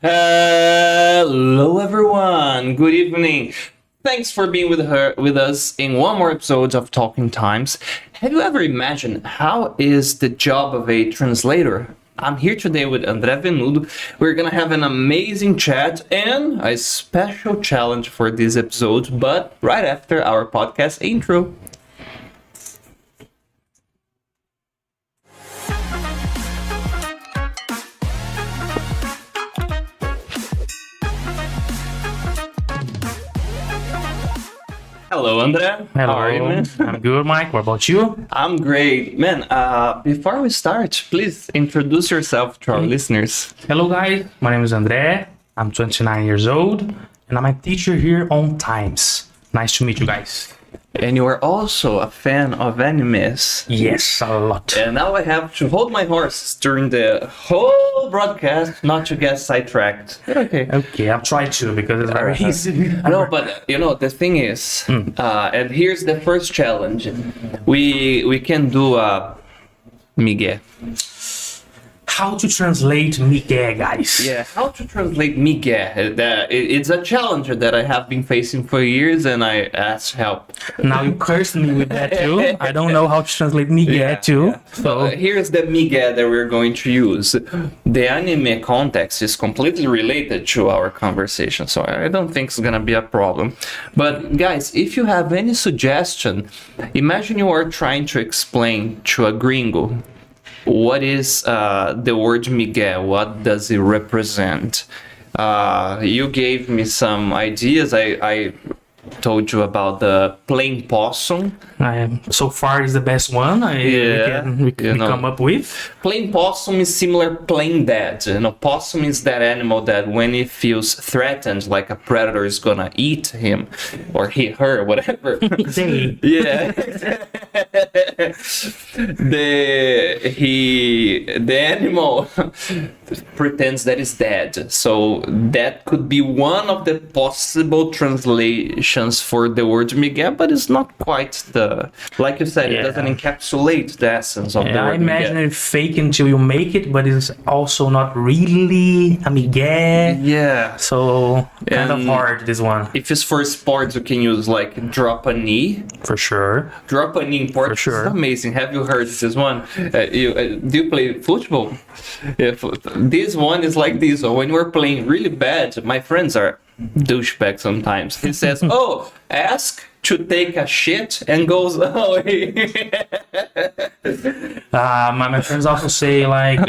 Hello, everyone. Good evening. Thanks for being with us in one more episode of Talking Times. Have you ever imagined how is the job of a translator? I'm here today with André Venuto. We're gonna have an amazing chat and a special challenge for this episode, but right after our podcast intro. Hello, André. Hello. How are you, man? I'm good, Mike. What about you? I'm great. Man, before we start, please introduce yourself to our listeners. Hello, guys. My name is André. I'm 29 years old, and I'm a teacher here on Times. Nice to meet you guys. And you are also a fan of animes. Yes, a lot. And now I have to hold my horses during the whole broadcast not to get sidetracked. Okay. Okay, I'll try to because it's very easy. No, but the thing is, and here's the first challenge. We can do Miguel. How to translate Miguel, guys? Yeah, how to translate Miguel. It's a challenge that I have been facing for years, and I asked help. Now you cursed me with that too. I don't know how to translate Miguel too. Yeah. So here's the Miguel that we're going to use. The anime context is completely related to our conversation, so I don't think it's gonna be a problem. But guys, if you have any suggestion, imagine you are trying to explain to a gringo what is the word Miguel? What does it represent? You gave me some ideas. I told you about the plain possum. so far is the best one we can come up with. Plain possum is similar plain dead. Possum is that animal that when it feels threatened, like a predator is gonna eat him or her, whatever. Yeah. the animal pretends that it's dead. So that could be one of the possible translations for the word Miguel, but it's not quite like you said, it doesn't encapsulate the essence of the word. I imagine it fake until you make it, but it's also not really a Miguel. Yeah. So kind of hard, this one. If it's for sports, you can use like drop a knee. For sure. Drop a knee in Portuguese. For sure. It's amazing. Have you heard this one? Do you play football? This one is like this. So when we're playing really bad, my friends are douchebag sometimes. He says, "Oh, ask to take a shit," and goes away. My friends also say like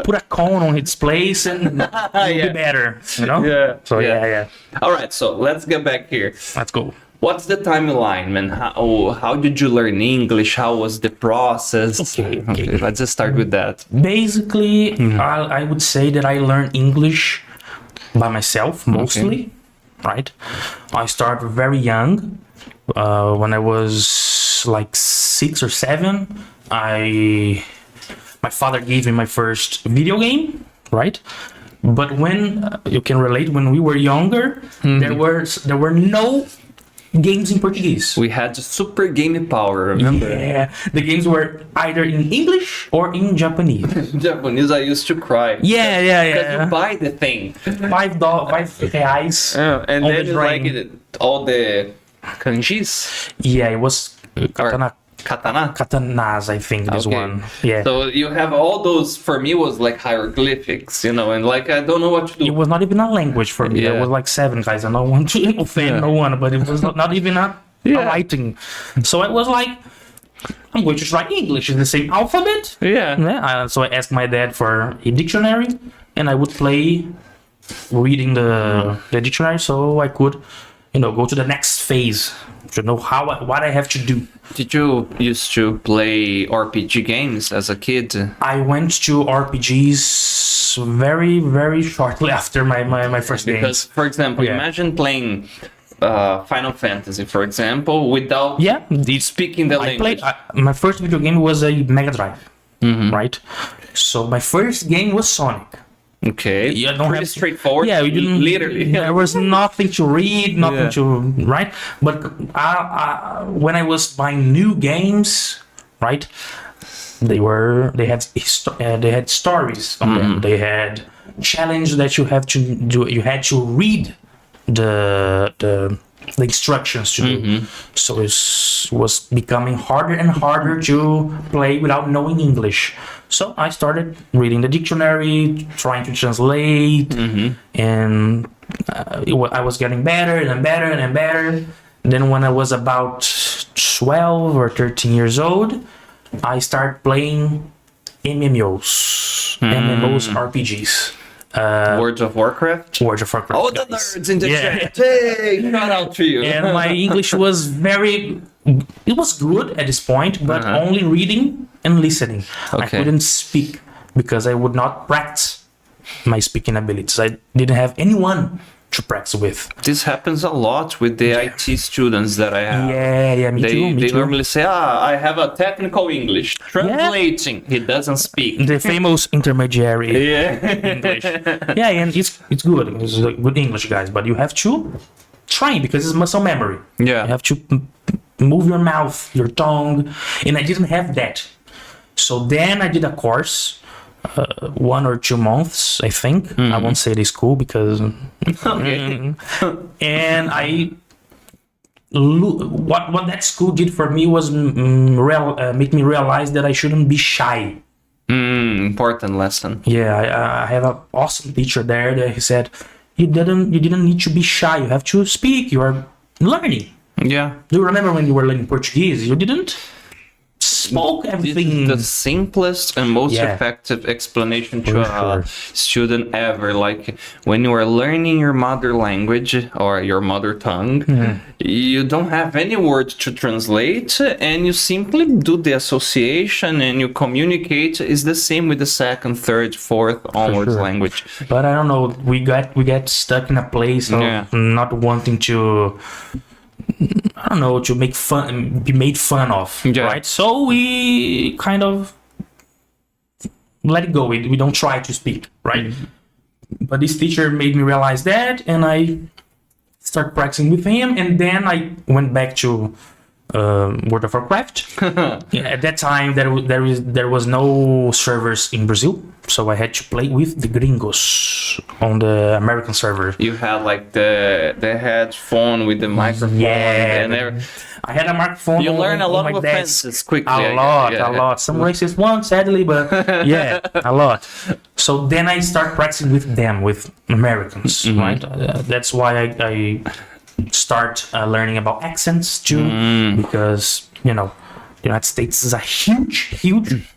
put a cone on its place and it'll be better, Yeah. So yeah. All right, so let's get back here. Let's go. What's the timeline, man? How did you learn English? How was the process? Okay. Let's just start with that. Basically, I would say that I learned English by myself mostly. Right? I started very young. When I was like 6 or 7, my father gave me my first video game, right? But when you can relate, when we were younger, there were no games in Portuguese. We had super game power, remember? Yeah, the games were either in English or in Japanese. In Japanese, I used to cry. Yeah. Because you buy the thing. Five reais. And on then the you like drain. all the kanjis. Yeah, it was katana. Katana. Katanas, I think, this one. Yeah. So you have all those, for me, was like hieroglyphics, and like I don't know what to do. It was not even a language for me. Yeah. I was like 7, guys. I don't want to offend no one, but it was not even a writing. So I was like, I'm going to try English. It's the same alphabet. Yeah. So I asked my dad for a dictionary, and I would play reading the dictionary so I could, go to the next phase to know what I have to do. Did you used to play RPG games as a kid? I went to RPGs very, very shortly after my first games. Because, for example, imagine playing Final Fantasy, for example, without speaking the language. My first video game was a Mega Drive, right? So my first game was Sonic. Okay. You don't Pretty have straightforward. Yeah, we didn't. Literally. There was nothing to read, nothing to right. But when I was buying new games, right, they had stories on them. They had challenge that you have to do. You had to read the instructions to do. So it was becoming harder and harder to play without knowing English. So I started reading the dictionary, trying to translate, and I was getting better and better and better. Then when I was about 12 or 13 years old, I started playing MMOs, RPGs. Words of Warcraft? Words of Warcraft. Oh, the nerds in the chat. Hey, shout out to you. And my English was it was good at this point, but only reading and listening. I couldn't speak because I would not practice my speaking abilities. I didn't have anyone to practice with. This happens a lot with the IT students that I have. Yeah, me too. They normally say, I have a technical English. Translating, he doesn't speak. The famous intermediary English. Yeah, and it's good. It's good English, guys. But you have to try because it's muscle memory. Yeah. You have to move your mouth, your tongue. And I didn't have that. So then I did a course. 1 or 2 months, I think. I won't say the school because and I what that school did for me was make me realize that I shouldn't be shy. Important lesson. Yeah, I have an awesome teacher there that he said you didn't need to be shy. You have to speak. You are learning. Yeah. Do you remember when you were learning Portuguese? You didn't spoke everything. The simplest and most effective explanation to a student ever. Like when you are learning your mother language or your mother tongue, you don't have any words to translate, and you simply do the association and you communicate. Is the same with the second, third, fourth onwards language. But I don't know. We get stuck in a place of not wanting to. I don't know, to make fun, be made fun of, right? So we kind of let it go. We don't try to speak, right? But this teacher made me realize that, and I started practicing with him, and then I went back to World of Warcraft. At that time, there was no servers in Brazil, so I had to play with the gringos on the American server. You had like the headphone with the microphone. And I had a microphone. You learn a lot of offenses quickly. A lot. Some racist ones, sadly, but a lot. So then I start practicing with them, with Americans, right? That's why I start learning about accents too, because the United States is a huge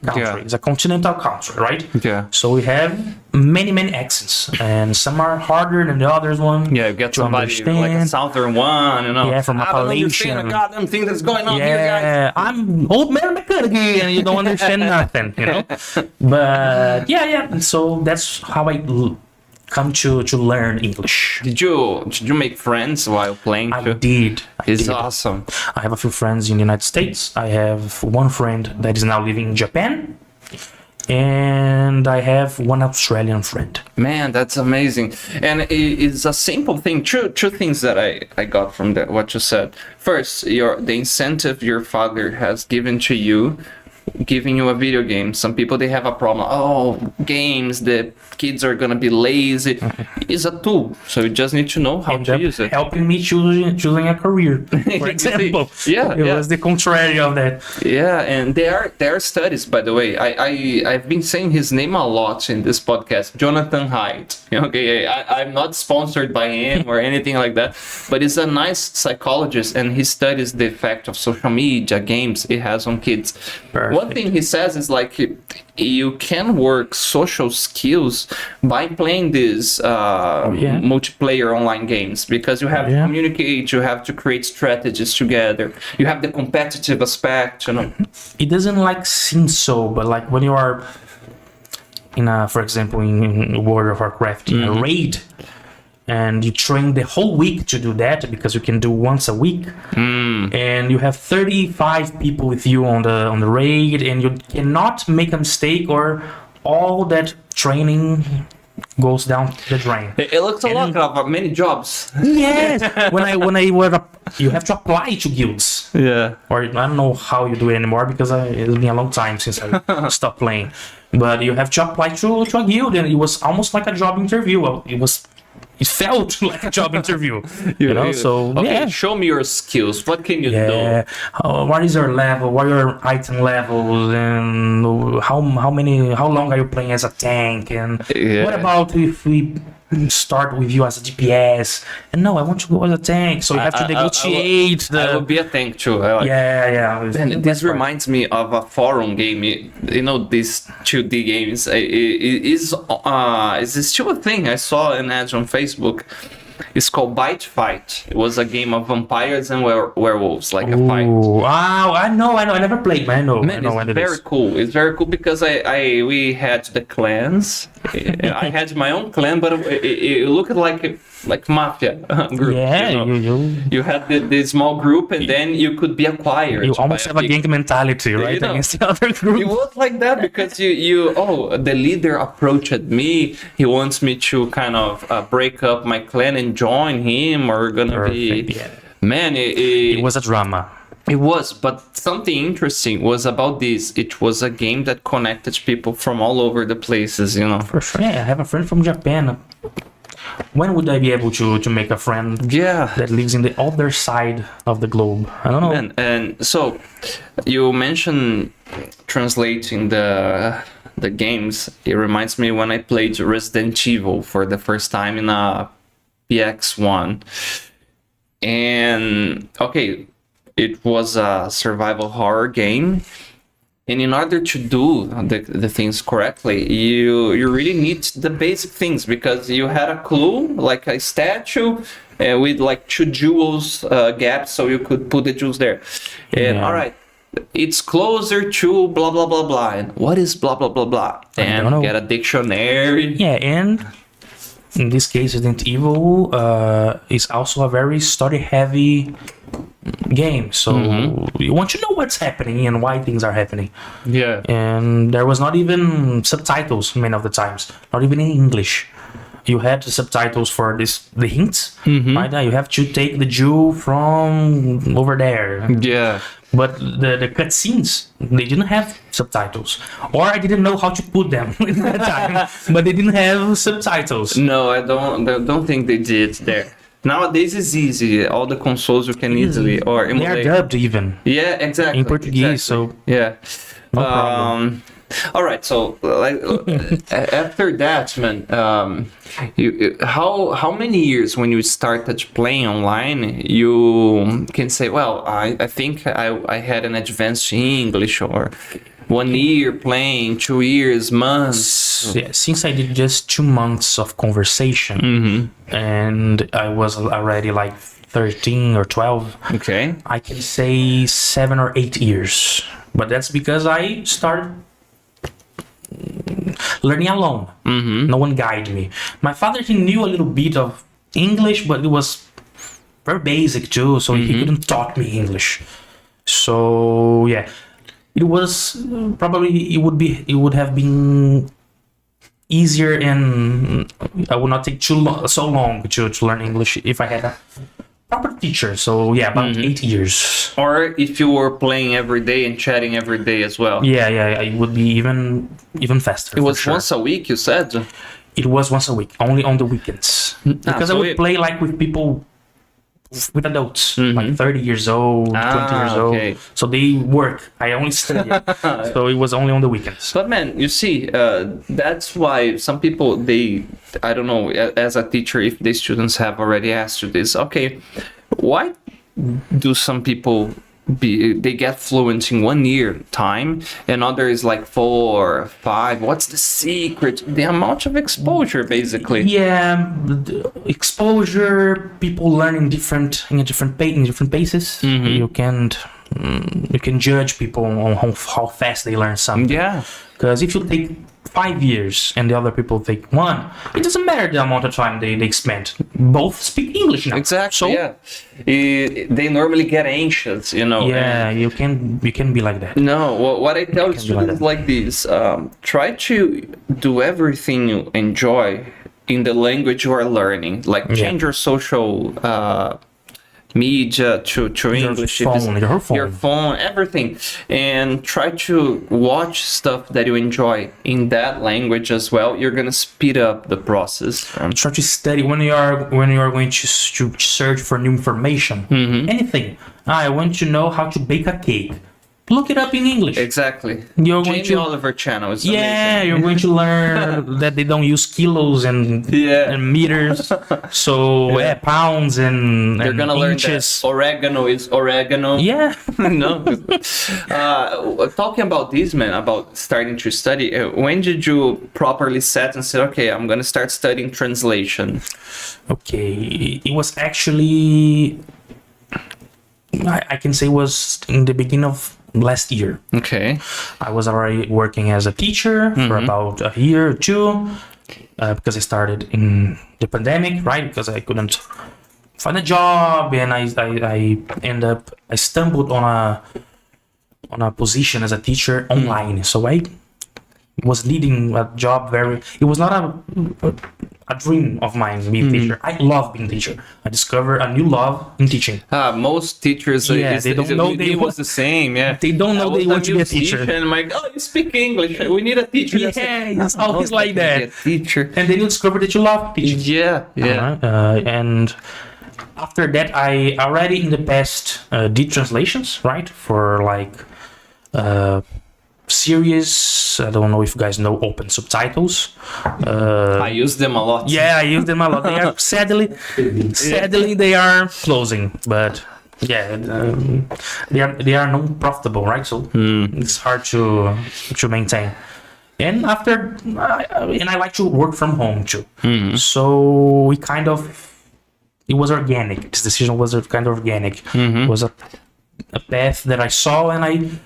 country. It's a continental country, right? Yeah. So we have many accents, and some are harder than the others one. Yeah, you get somebody like a southern one, from I don't understand a goddamn thing that's going on here, guys. Yeah, I'm old man mechanic, and you don't understand nothing, But so that's how I come to learn English. Did you make friends while playing too? I did. It's awesome. I have a few friends in the United States. I have one friend that is now living in Japan, and I have one Australian friend. Man, that's amazing. And it's a simple thing. Two things that I got from what you said. First, the incentive your father has given to you, giving you a video game. Some people, they have a problem. Oh, games, the kids are gonna be lazy. It's a tool, so you just need to know how to use it. Helping me choosing a career, for example. It was the contrary of that. Yeah, and there are studies, by the way. I've been saying his name a lot in this podcast, Jonathan Haidt. Okay, I'm not sponsored by him or anything like that, but he's a nice psychologist, and he studies the effect of social media, games it has on kids. Perfect. One thing he says is like you can work social skills by playing these multiplayer online games, because you have to communicate, you have to create strategies together, you have the competitive aspect. It doesn't seem so, but like when you are for example, in World of Warcraft, in a raid, and you train the whole week to do that, because you can do once a week, and you have 35 people with you on the raid, and you cannot make a mistake, or all that training goes down the drain. It looks a lot of many jobs. Yes, when I were you have to apply to guilds. Yeah. Or I don't know how you do it anymore because it's been a long time since I stopped playing. But you have to apply to a guild, and it was almost like a job interview. It felt like a job interview, So okay, yeah. show me your skills. What can you do? What is your level? What are your item levels? And how long are you playing as a tank? And what about if we start with you as a DPS? And no, I want to go as a tank. So you have to negotiate. I would be a tank too. And this reminds me of a forum game. These 2D games. Is still a thing? I saw an ad on Facebook. It's called Bite Fight. It was a game of vampires and werewolves, like a fight. Wow, I know. I never played, man. I know it's very cool. It's very cool because we had the clans. I had my own clan, but it looked like mafia group. Yeah, you had the small group, and then you could be acquired. You almost have a gang mentality, right? Against the other group. It was like that because the leader approached me. He wants me to kind of break up my clan and join him, or gonna be. Yeah. Man, it was a drama. It was, but something interesting was about this. It was a game that connected people from all over the places, For sure. Yeah, I have a friend from Japan. When would I be able to make a friend that lives in the other side of the globe? I don't know. And so you mentioned translating the games. It reminds me when I played Resident Evil for the first time in a PX1. And okay, it was a survival horror game. And in order to do the things correctly, you really need the basic things, because you had a clue, like a statue with like 2 jewels gaps, so you could put the jewels there. And all right, it's closer to blah, blah, blah, blah. And what is blah, blah, blah, blah? And get a dictionary. Yeah, and in this case, Resident Evil is also a very story-heavy game, so you want to know what's happening and why things are happening. Yeah. And there was not even subtitles many of the times, not even in English. You had the subtitles for the hints, right? You have to take the jewel from over there. Yeah. But the cutscenes, they didn't have subtitles, or I didn't know how to put them at that time. But they didn't have subtitles. No, I don't think they did there. Nowadays it's easy. All the consoles you can easily or emulate. They are dubbed even. Yeah, exactly. In Portuguese, so yeah. No problem. All right, so after that, man, how many years when you started playing online you can say, well, I think I had an advanced English, or 1 year playing, 2 years, months? Yeah, since I did just 2 months of conversation, and I was already like 13 or 12. Okay. I can say 7 or 8 years, but that's because I started learning alone. No one guided me. My father, he knew a little bit of English, but it was very basic too, so he couldn't taught me English. So yeah, it was probably it would have been easier, and I would not take so long to learn English if I had a proper teacher. So yeah, about 8 years. Or if you were playing every day and chatting every day as well. Yeah, it would be even faster. It was once a week, you said? It was once a week, only on the weekends. Because I would play like with people, with adults, like 30 years old, 20 years old. So they work. I only study. So it was only on the weekends. But man, you see, that's why some people, I don't know, as a teacher, if the students have already asked you this, okay, why do some people they get fluent in 1 year time and others like 4 or 5? What's the secret? The amount of exposure, basically. Yeah, the exposure, people learn in different paces. You can judge people on how fast they learn something. Yeah, because if you take 5 years and the other people take 1, it doesn't matter the amount of time they spend. Both speak English now. Exactly. So, yeah, they normally get anxious, Yeah, you can be like that. No, what I tell students like this: try to do everything you enjoy in the language you are learning. Like change your social media to English, your phone, everything, and try to watch stuff that you enjoy in that language as well. You're gonna speed up the process. Try to study when you are going to search for new information. Anything. I want to know how to bake a cake. Look it up in English. Exactly. You're going Jamie Oliver channel is yeah, amazing. you're going to learn that they don't use kilos and meters. So pounds and You're gonna inches. learn that oregano is oregano. Yeah. No. Talking about this, man, about starting to study, when did you properly set and say, okay, I'm gonna start studying translation? Okay, it was actually, I can say, was in the beginning of last year. Okay. I was already working as a teacher for about a year or two, because I started in the pandemic, right? Because I couldn't find a job, and I stumbled on a position as a teacher online. So I was leading a job it was not a dream of mine being teacher. I love being teacher. I discovered a new love in teaching. Most teachers, they don't know it was the same. Yeah, they don't know they want to be a teacher. And I'm like, oh, you speak English. We need a teacher. Yeah, it's always like that. Be a teacher. And then you discover that you love teaching. Yeah. And after that, I already in the past did translations, right? For like series. I don't know if you guys know Open Subtitles. I use them a lot. Yeah, I use them a lot. They are sadly they are closing, but yeah, they are non-profitable, right? So it's hard to maintain. And after, I like to work from home too. So it was organic. This decision was kind of organic. It was a path that I saw, and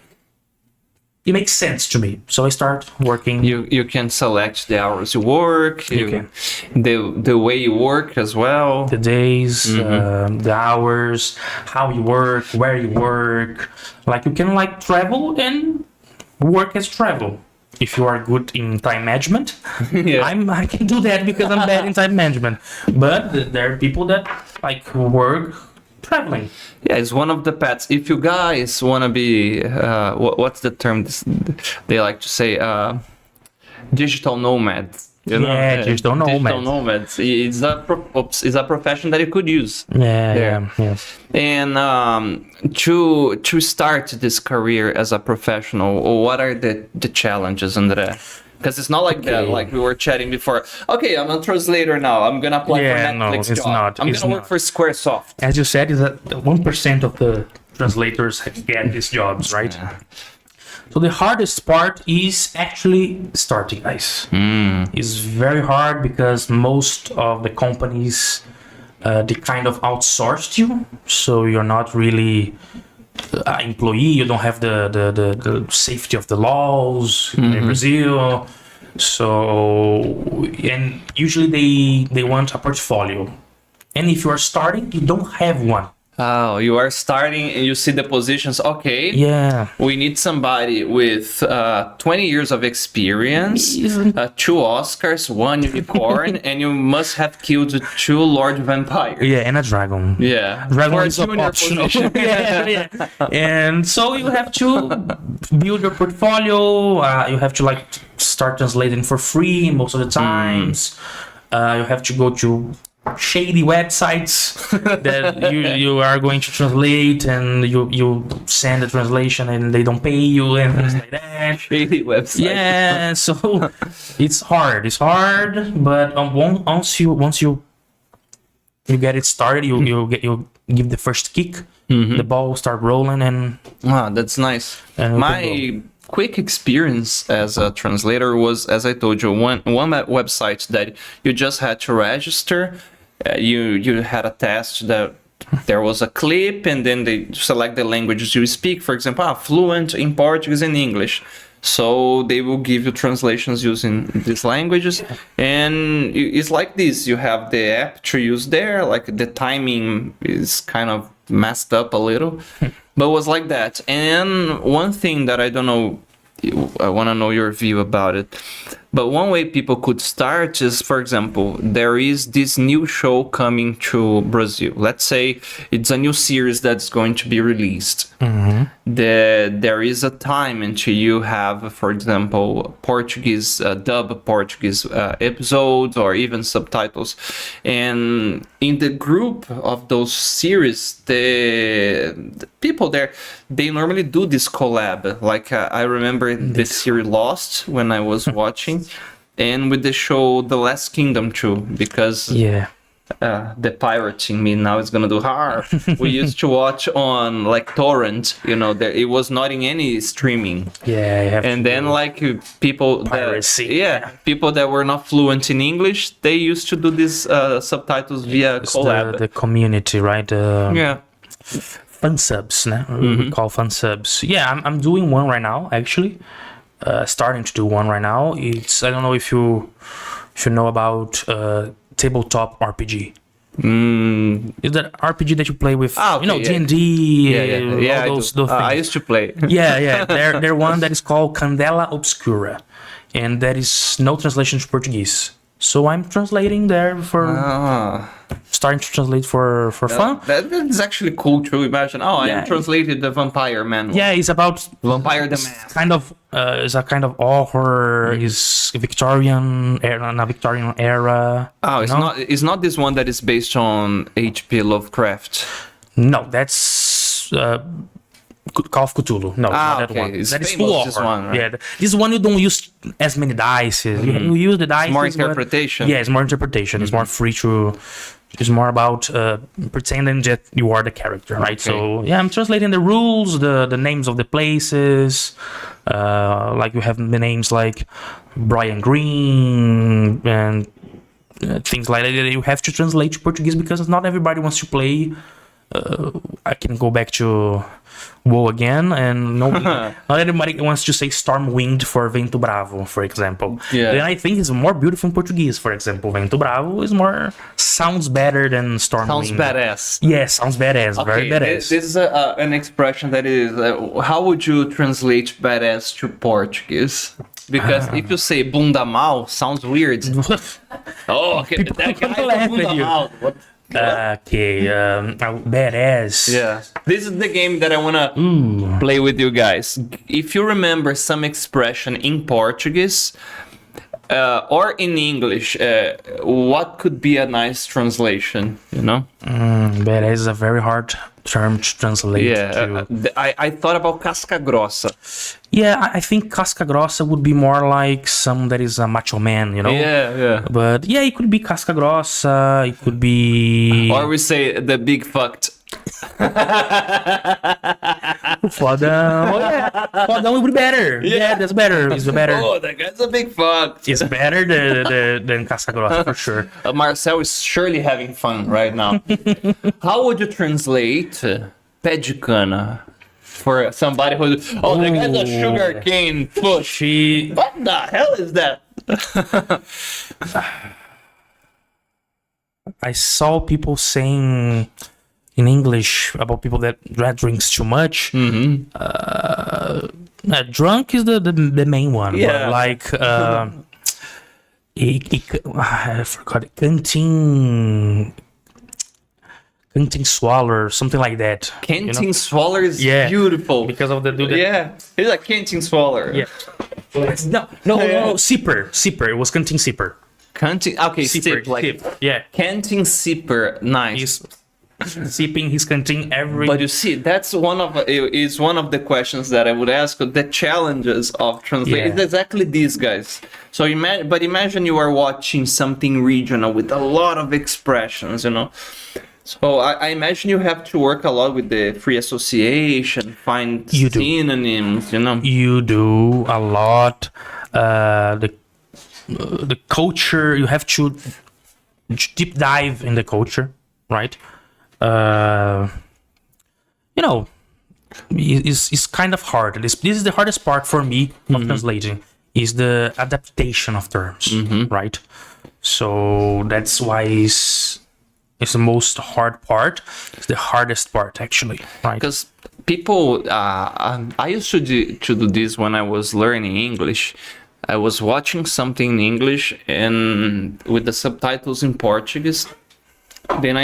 it makes sense to me. So I start working. You can select the hours you work, the way you work as well. The days, the hours, how you work, where you work. Like you can travel and work as travel. If you are good in time management, I can do that because I'm bad in time management. But there are people that work traveling. Yeah, it's one of the paths. If you guys want to be, what's the term they like to say? Digital nomads. Digital nomads. Digital nomads. It's a profession that you could use. Yeah. And to start this career as a professional, what are the challenges, André? Because it's not like that, like we were chatting before. Okay, I'm a translator now. I'm gonna apply for Netflix job. I'm gonna work for Squaresoft. As you said, is that 1% of the translators get these jobs, right? Yeah. So the hardest part is actually starting, guys. It's very hard because most of the companies they kind of outsourced you, so you're not really an employee. You don't have the safety of the laws in Brazil. So, and usually they want a portfolio, and if you are starting, you don't have one. Oh, you are starting and you see the positions. Okay. Yeah. We need somebody with 20 years of experience, 2 Oscars, 1 unicorn, and you must have killed 2 Lord vampires. Yeah, and a dragon. Yeah. Dragon is optional. yeah. And so you have to build your portfolio. You have to start translating for free most of the times. You have to go to shady websites that you are going to translate, and you send the translation and they don't pay you and things like that. Shady websites. Yeah, so it's hard, but once you get it started, you give the first kick, the ball start rolling, and that's nice. My quick experience as a translator was, as I told you, one website that you just had to register. You had a test that there was a clip, and then they select the languages you speak. For example, fluent in Portuguese and English. So they will give you translations using these languages. And it's like this. You have the app to use there. Like the timing is kind of messed up a little. But it was like that. And one thing that I don't know, I want to know your view about it. But one way people could start is, for example, there is this new show coming to Brazil. Let's say it's a new series that's going to be released. There is a time until you have, for example, Portuguese dub Portuguese episodes or even subtitles. And in the group of those series, the people there, they normally do this collab. Like I remember the series Lost when I was watching, and with the show The Last Kingdom too, because the pirate in me now is gonna do hard. We used to watch on like torrent, there it was not in any streaming. And then like people piracy. People that were not fluent in English, they used to do these subtitles via collab. The community, right? Fun subs, né? We call fun subs. I'm doing one right now, actually. Starting to do one right now. It's, I don't know if you know about tabletop RPG. Is that RPG that you play with, D&D, all those things. I used to play. They're one that is called Candela Obscura, and that is no translation to Portuguese. So I'm translating there for starting to translate for fun. That's actually cool to imagine. I translated the Vampire Man. It's about Vampire the Man. Kind of is a kind of horror. Is Victorian era. It's not this one that is based on H.P. Lovecraft. No, that's Call of Cthulhu. No, not that one. That is full horror. One, right? This one you don't use as many dice. You use the dice. More interpretation. It's more interpretation. It's more free to. It's more about pretending that you are the character, right? So I'm translating the rules, the names of the places. Like you have the names like Brian Green and things like that. You have to translate to Portuguese because not everybody wants to play. I can go back to WoW again, and not everybody wants to say Stormwind for Vento Bravo, for example. Then I think it's more beautiful in Portuguese. For example, Vento Bravo sounds better than Stormwind. Sounds badass. Yes, sounds badass. Very badass. This is an expression that is. How would you translate badass to Portuguese? Because if you say bunda mal, sounds weird. That guy is bunda mal. Badass. This is the game that I wanna play with you guys. If you remember some expression in Portuguese or in English, what could be a nice translation? Badass is a very hard term to translate. I thought about casca grossa. I think casca grossa would be more like someone that is a macho man, But it could be casca grossa. It could be. Or we say the big fucked. Fodão. Fodão would be better. That's better. It's better. Oh, that guy's a big fuck. It's better than casca grossa for sure. Marcel is surely having fun right now. How would you translate pé de cana for somebody who? Oh, that guy's a sugar cane push. What the hell is that? I saw people saying in English about people that drinks too much. Drunk is the main one. But like I forgot it. Canting Swaller, something like that. Canting Swaller is beautiful. Because of the dude. He's a Canting Swaller. No, sipper. It was Canting Sipper. Canting, sip. Canting Sipper, nice. He's sipping his canteen every. But you see, that's one of the questions that I would ask. The challenges of translating. It's exactly these guys. So imagine you are watching something regional with a lot of expressions, So I imagine you have to work a lot with the free association, find synonyms, You do a lot. The culture, you have to deep dive in the culture, right? It's kind of hard. This is the hardest part for me of translating, is the adaptation of terms, right? So that's why it's the most hard part. It's the hardest part, actually, right? Because people, I used to do this when I was learning English. I was watching something in English and with the subtitles in Portuguese. Then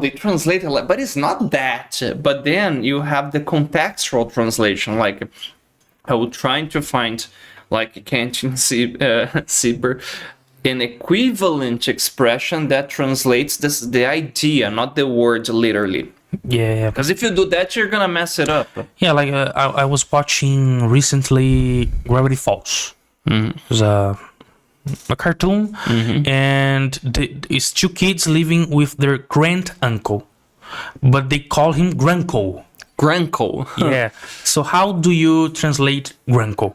they translate a lot, but it's not that. But then you have the contextual translation. Like, I was trying to find, like, Canton Sieber, an equivalent expression that translates the idea, not the word literally. Yeah. Because if you do that, you're gonna mess it up. Yeah, like I was watching recently Gravity Falls. It was a cartoon, and it's two kids living with their grand uncle, but they call him Grandco. Grandco. Yeah. So how do you translate Grandco?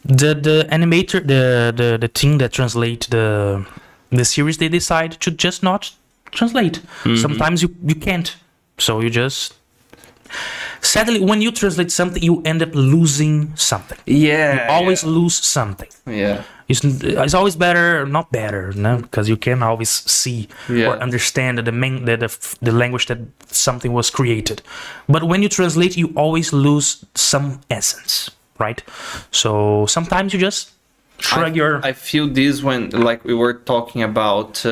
The animator, the team that translate the series, they decide to just not translate. Sometimes you can't. So you just... Sadly, when you translate something, you end up losing something. Yeah. You always lose something. Yeah. It's always better, not better, no? Because you can always see or understand the language that something was created. But when you translate, you always lose some essence, right? So sometimes you just shrug I feel this when, like, we were talking about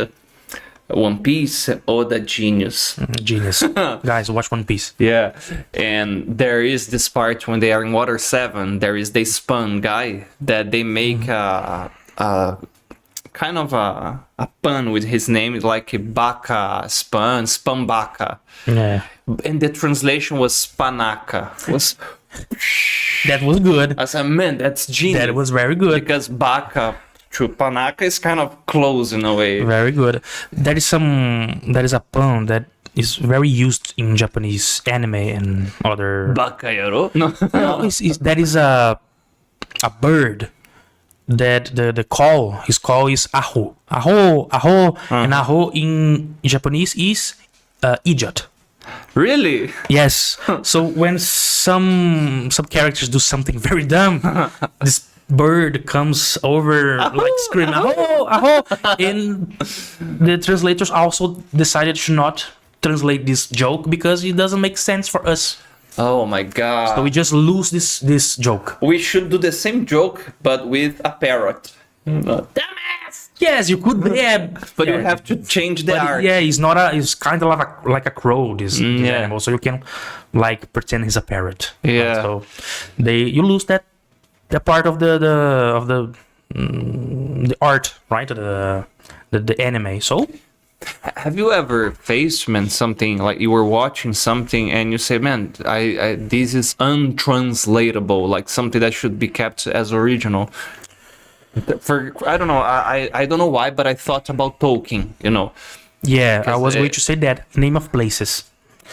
One Piece, Oda Genius. Genius. Guys, watch One Piece. Yeah, and there is this part when they are in Water 7, there is the Spun guy that they make a kind of a pun with his name, like Baka, Spun Baka. Yeah. And the translation was Spanaka. That was good. I said, man, that's genius. That was very good. Because Baka to Panaka is kind of close in a way. Very good. That is a pun that is very used in Japanese anime and other... Bakayaro? No. No, that is a bird that his call is aho. Aho. And aho in Japanese is idiot. Really? Yes. So when some characters do something very dumb, this bird comes over like screaming aho, and the translators also decided to not translate this joke because it doesn't make sense for us. Oh my god. So we just lose this joke. We should do the same joke but with a parrot. Dumbass! Yes, you could, yeah, but you have to change the art. Yeah, it's kind of like a crow, this animal, so you can like pretend he's a parrot. Yeah. So you lose that part of the art, right? The anime. So have you ever faced, man, something like you were watching something and you say, man, I this is untranslatable, like something that should be kept as original? I don't know, I don't know why, but I thought about Tolkien, you know. Yeah, I was going to say that. Name of places.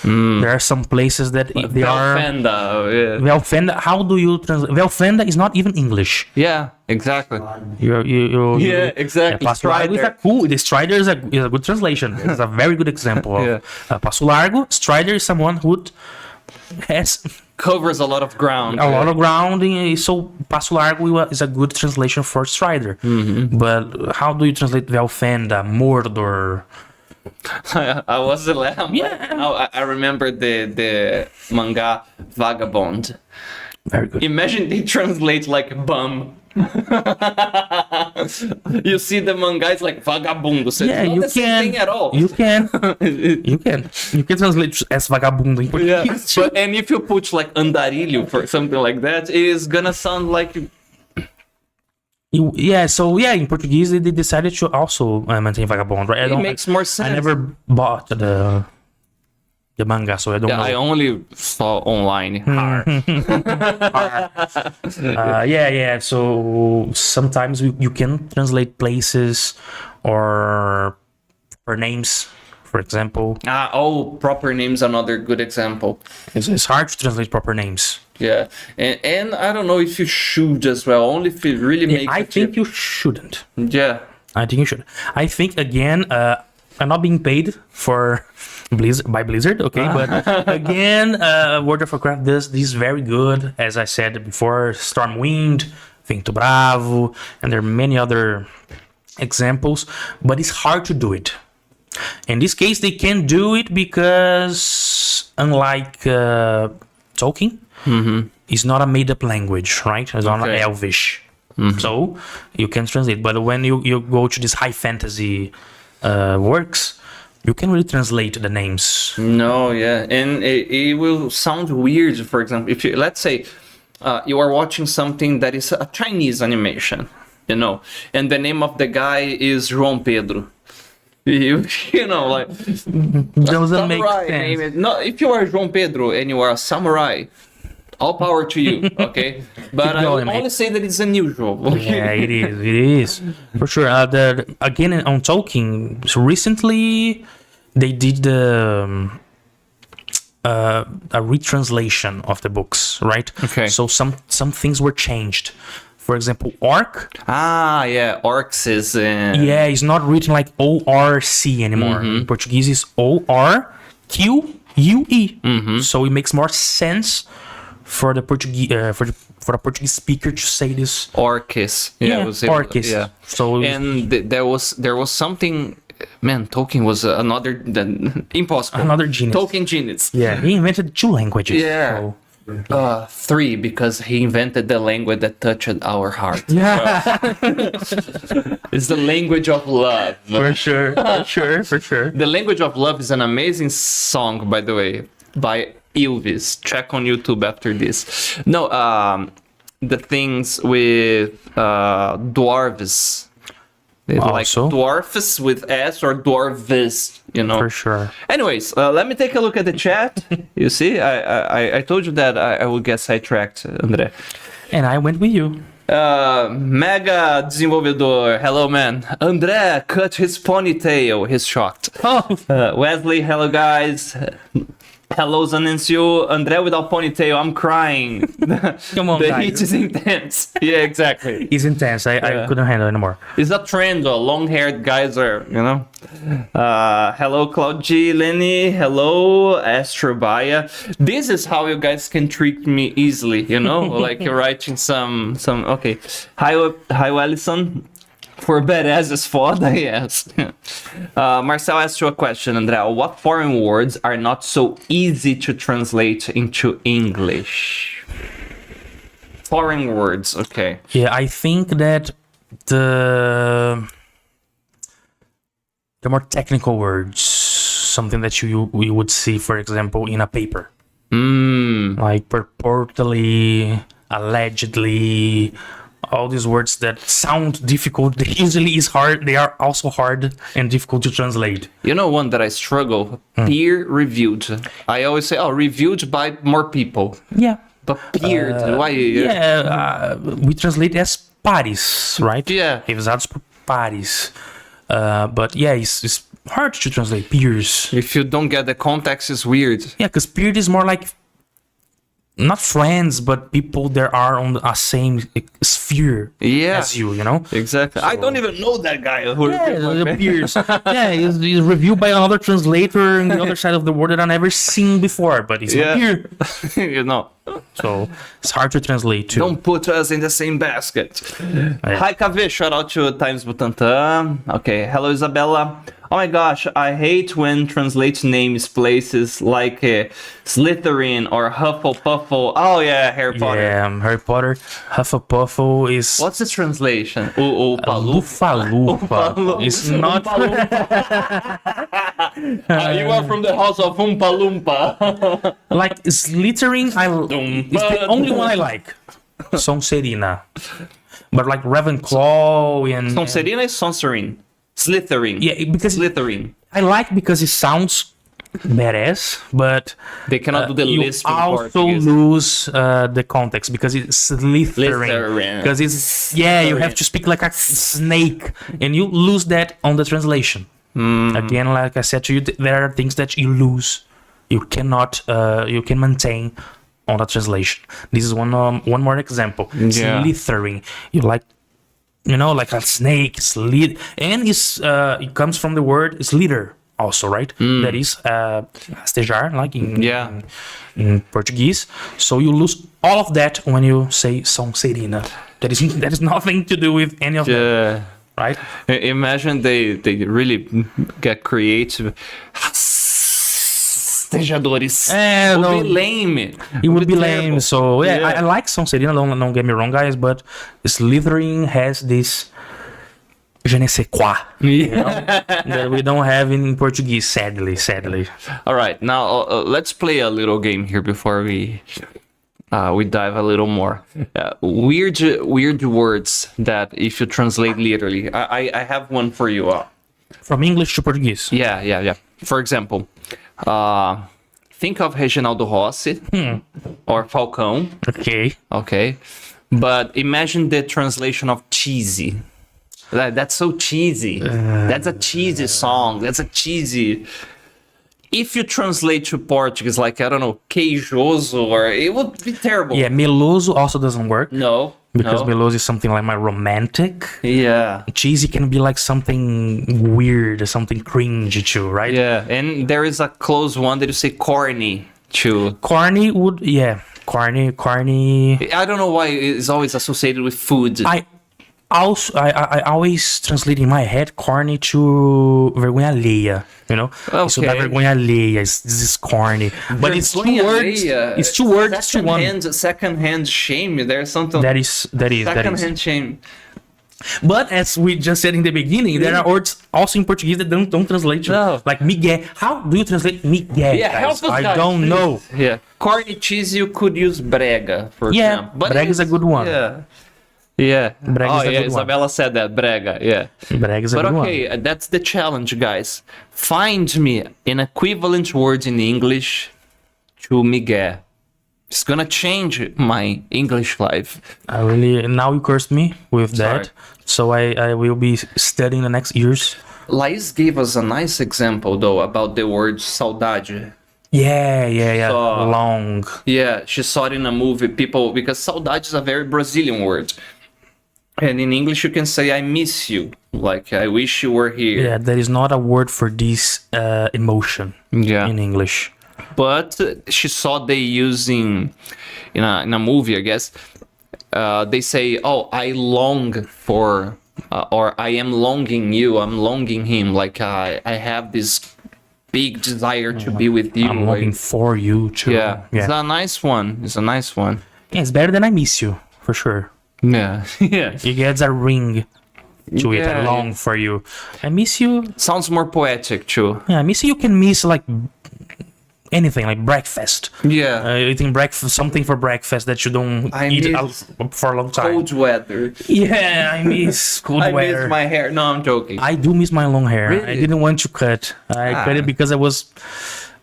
There are some places that they are... Velfenda, how do you translate? Velfenda is not even English. Yeah, exactly. Yeah, exactly. Passo Largo is the Strider is a good translation. It's a very good example of Passo Largo. Strider is someone who covers a lot of ground. So Passo Largo is a good translation for Strider. But how do you translate Velfenda, Mordor? I was the lamb. Yeah. I remember the manga Vagabond. Very good. Imagine they translate like bum. You see the manga, it's like vagabundo. So Yeah, it's not you the same thing at all. You can. You can translate as vagabundo in Portuguese. Yeah. And if you put like andarilho for something like that, it is gonna sound like... In Portuguese they decided to also maintain vagabond, right? It makes more sense. I never bought the manga, so I don't know. I only saw online. So sometimes you can translate places or names, for example. Proper names, another good example. It's hard to translate proper names. Yeah, and I don't know if you should as well, only if it really makes... I think you shouldn't. Yeah. I think you should. I think, again, I'm not being paid by Blizzard, okay? But again, World of Warcraft does this very good. As I said before, Stormwind, Vento Bravo, and there are many other examples, but it's hard to do it. In this case, they can do it because, unlike Tolkien, it's not a made-up language, right? It's not Elvish. So you can translate. But when you go to these high fantasy works, you can really translate the names. No, yeah, and it will sound weird. For example, if you, let's say you are watching something that is a Chinese animation, you know, and the name of the guy is João Pedro. You know, like Doesn't make sense. No, if you are João Pedro and you are a samurai, all power to you, okay? But I going, will only mate. say that it's unusual. Okay? Yeah, it is for sure. Again on Tolkien, so recently they did a retranslation of the books, right? Okay. So some things were changed. For example, orc. Ah, yeah, orcs is. Yeah, it's not written like ORC anymore. In Portuguese, it's ORQUE. So it makes more sense for the Portuguese for the Portuguese speaker to say this. Orcus. Yeah, it was orcus. Yeah. So And there was something. Man, Tolkien was impossible. another genius. Tolkien genius. Yeah, he invented 2 languages. Yeah. So. 3, because he invented the language that touched our heart. Yeah, It's the language of love. for sure. The Language of Love is an amazing song, by the way, by Elvis. Check on YouTube after this. No, the things with dwarves. They like Also. dwarfs with S or dwarves, you know. For sure. Anyways, let me take a look at the chat. You see, I told you that I would get sidetracked, André. And I went with you. Mega desenvolvedor, hello man. André cut his ponytail, he's shocked. Oh, Wesley, hello guys. Hello Zanencio, André without ponytail, I'm crying. come on, The guys. heat is intense. Yeah, exactly. It's intense. I couldn't handle it anymore. It's a trend, long-haired guys are, you know. Hello Claude G, Lenny, hello Astrobaya. This is how you guys can trick me easily, you know, like you're writing some. Okay. Hi Allison. For badass is foda, yes. Marcel asked you a question, André. What foreign words are not so easy to translate into English? Foreign words, okay. Yeah, I think that the more technical words, something that you would see, for example, in a paper, like purportedly, allegedly. All these words that sound difficult, they usually is hard. They are also hard and difficult to translate. You know one that I struggle? Peer-reviewed. I always say, reviewed by more people. Yeah. But peered, why? Yeah, we translate as pares, right? Yeah. Revisados por pares. But yeah, it's hard to translate peers. If you don't get the context, it's weird. Yeah, because peer is more like not friends, but people that are on a same sphere Yeah. as you know? Exactly. I don't even know that guy. Who The peers. Yeah, he's reviewed by another translator on the other side of the world that I've never seen before, but he's Yeah. not here. You know. So it's hard to translate too. Don't put us in the same basket. Hi, KV. Shout out to Times Butantan. Okay. Hello, Isabella. Oh my gosh, I hate when translate names places like Slytherin or Hufflepuffle. Oh yeah, Harry Potter. Yeah, Harry Potter. Hufflepuffle is What's the translation? Lufa-Lufa. It's not. You are from the house of Oompa Loompa. Like Slytherin, it's the only one I like. Sonserina. But like Ravenclaw and Sonserina is Sonserine. Slytherin. yeah, because Slytherin. I like because it sounds badass, but They cannot do the you lisp in also Portuguese. lose the context because it's Slytherin. Slytherin. Because it's you have to speak like a snake, and you lose that on the translation. Again, like I said to you, there are things that you lose. You cannot you can maintain on the translation. This is one more example. Yeah. Slytherin. You like. You know, like a snake, and it comes from the word slither also, right? That is rastejar, like in Portuguese. So you lose all of that when you say Sonserina. That is nothing to do with any of that, right? Imagine they really get creative. festejadores. É, Would não- be lame. It would be terrible. lame. So yeah, Yeah. I like Sonserina. Don't get me wrong, guys, but Slytherin has this je ne sais quoi Yeah. that we don't have in Portuguese. Sadly. All right, now let's play a little game here before we dive a little more. Weird words that if you translate literally, I have one for you. From English to Portuguese. Yeah. For example, think of Reginaldo Rossi or Falcão. Okay. But imagine the translation of cheesy. That's so cheesy. That's a cheesy song. That's a cheesy. If you translate to Portuguese, like, I don't know, queijoso, or it would be terrible. Yeah, meloso also doesn't work No. because no. meloso is something like my romantic. Yeah. Cheesy can be like something weird, something cringe too, right? Yeah. And there is a close one that you say corny too. Corny would, yeah. Corny. I don't know why it's always associated with food. I always translate in my head corny to vergonha alheia, you know? Isso dá Okay. vergonha alheia, this is corny. But it's two words. It's two words to one. Second-hand shame. There's something. That is. Second-hand shame. But as we just said in the beginning, there are words also in Portuguese that don't translate to No. like migué. How do you translate migué? Yeah, guys? help us, I guys, don't please. know. Yeah. Corny cheese, you could use brega, for Yeah, example. But brega is a it's- good one. Yeah. Brega oh, is a yeah, good one. Isabella said that. Brega, yeah. Brega is a But good okay, that's the challenge, guys. Find me an equivalent word in English to Miguel. It's gonna change my English life. Now you cursed me with that. So I will be studying the next years. Laís gave us a nice example, though, about the word saudade. Yeah. So- Long. Yeah, she saw it in a movie. People, because saudade is a very Brazilian word. And in English, you can say, I miss you. Like, I wish you were here. Yeah, there is not a word for this emotion Yeah. in English. But she saw they using in a movie, I guess. They say, "Oh, I long for," or "I am longing you. I'm longing him. Like I have this big desire to be with you." I'm looking for you too. Yeah, it's Yeah. a nice one. It's a nice one. Yeah, it's better than I miss you for sure. Yeah, yeah. It gets a ring to it. I Yeah, long for you. I miss you. Sounds more poetic too. Yeah, I miss you. You can miss like anything, like breakfast. Yeah. Eating breakfast, something for breakfast that you don't I eat miss for a long time. Cold weather. Yeah, I miss cold I weather. miss my hair. No, I'm joking. I do miss my long hair. I Really? didn't want to cut. I cut it because I was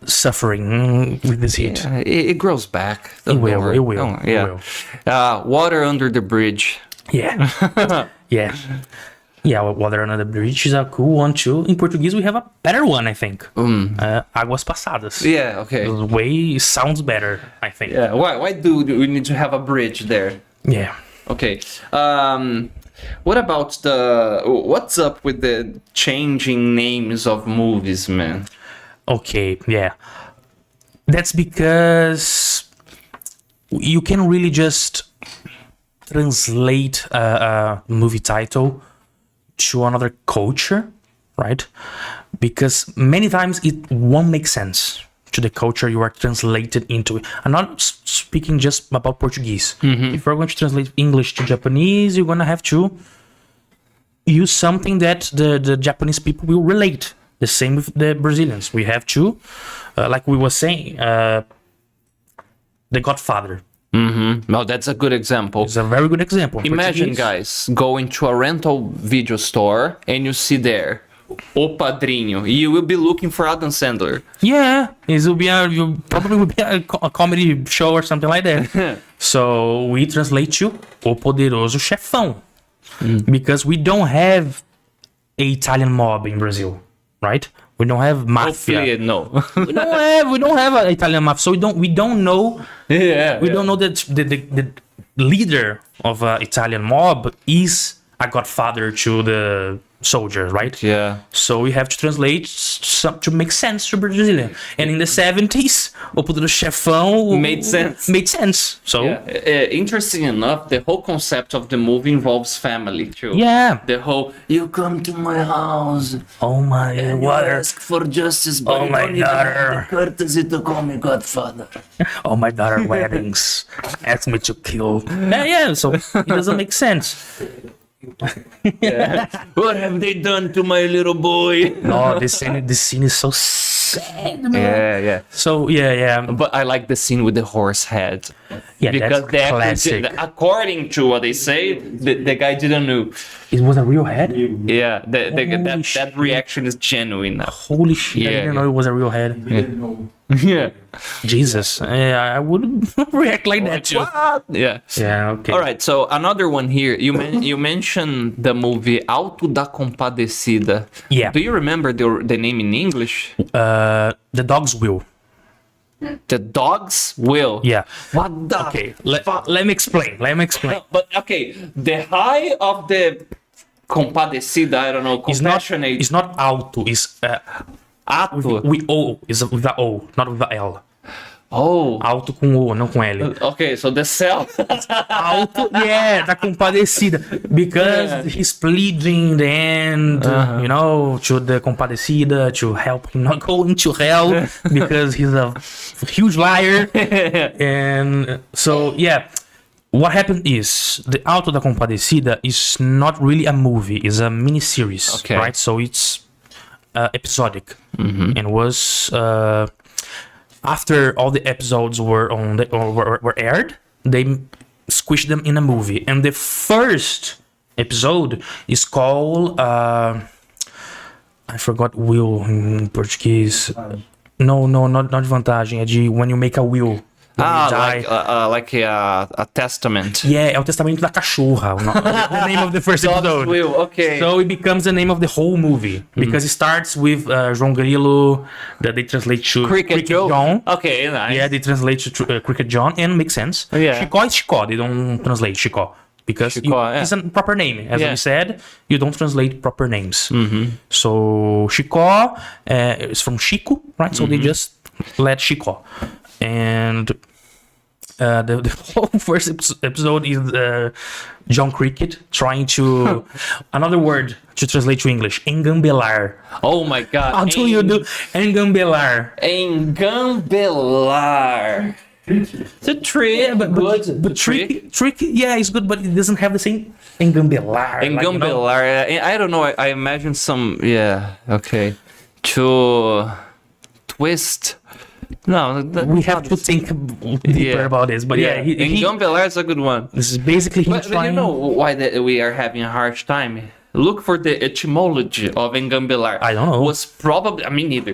suffering with this heat. Yeah, it grows back. It will. Don't worry. It will. Oh, It yeah. Water under the bridge. Yeah. Yeah. Yeah, Water Under the Bridge is a cool one too. In Portuguese, we have a better one, I think. Águas Passadas. Yeah. Okay. Way sounds better, I think. Yeah. Why do we need to have a bridge there? Yeah. Okay. What about what's up with the changing names of movies, man? Okay, yeah. That's because you can really just translate a movie title to another culture, right? Because many times it won't make sense to the culture you are translated into. I'm not speaking just about Portuguese. If you're going to translate English to Japanese, you're going to have to use something that the Japanese people will relate. The same with the Brazilians. We have to, like we were saying, The Godfather. No, that's a good example. It's a very good example. Imagine, Portuguese. guys, going to a rental video store and you see there O Padrinho. You will be looking for Adam Sandler. Yeah, it will be probably will be a comedy show or something like that. So we translate to O Poderoso Chefão, because we don't have a Italian mob in Brazil, right? We don't have mafia. Hopefully, no. we don't have an Italian mafia, so we don't know. Yeah. We don't know that the leader of an Italian mob is a godfather to the soldier, right? Yeah. So we have to translate some to make sense to Brazilian. And in the 70s, o Poderoso Chefão Made sense. Made sense. So Interesting enough, the whole concept of the movie involves family too. yeah. The whole, you come to my house Oh my and you water. ask for justice, but Oh you my don't even have daughter. the courtesy to call me godfather. Oh my daughter weddings. Ask me to kill. Yeah, so it doesn't make sense. What have they done to my little boy? No, this scene is so sad, man. Yeah. So yeah. But I like the scene with the horse head. Yeah, Because that's the actor classic. according to what they say, the guy didn't know. It was a real head? Yeah, Holy that shit. reaction is genuine now. Holy shit, I Yeah, didn't yeah. know it was a real head. Yeah. Jesus. I wouldn't react like that too. What? Yeah. Yeah, okay. All right, so another one here. You mentioned the movie Alto da Compadecida. Yeah. Do you remember the name in English? The dog's will. The Dog's Will. Yeah. What the? Okay, let me explain. But okay, the high of the Compadecida, I don't know, compassionate. It's not alto, it's Ato. with O, is with the O, not with the L. Oh. Alto com O, não com L. Okay, so the cell. Alto, yeah, da compadecida. Because he's pleading in the end, you know, to the compadecida to help him not go into hell because he's a huge liar. And so, yeah, what happened is the Alto da Compadecida is not really a movie, it's a mini-series, Okay. right? So it's episodic and was... after all the episodes were were aired, they squished them in a movie. And the first episode is called I forgot will in Portuguese. No, not vantagem. É de when you make a will. When you die. Like a testament. Yeah, é o testamento da cachorra. The name of the first Dog's episode. Will, okay. So it becomes the name of the whole movie because it starts with João Grilo, that they translate to Cricket Joe. John. Okay, nice. Yeah, they translate to Cricket John, and makes sense. Yeah. Chicó is Chicó. They don't translate Chicó because Chicó, yeah. it's a proper name. As Yeah. we said, you don't translate proper names. So Chicó is from Chico, right? So they just let Chicó. And the whole first episode is John Cricket trying to another word to translate to English, engambelar. Oh my god. How do you do engambelar? Engambelar. It's a trick. Yeah, but trick, yeah, it's good, but it doesn't have the same engambelar. Engambelar. I don't know. I imagine some. Yeah. Okay. To twist. No. We have to think deeper about this, but yeah, Engambelar is a good one. this is basically him But you trying. know why we are having a hard time? Look for the etymology of engambelar. I don't know. Was probably, I mean, neither.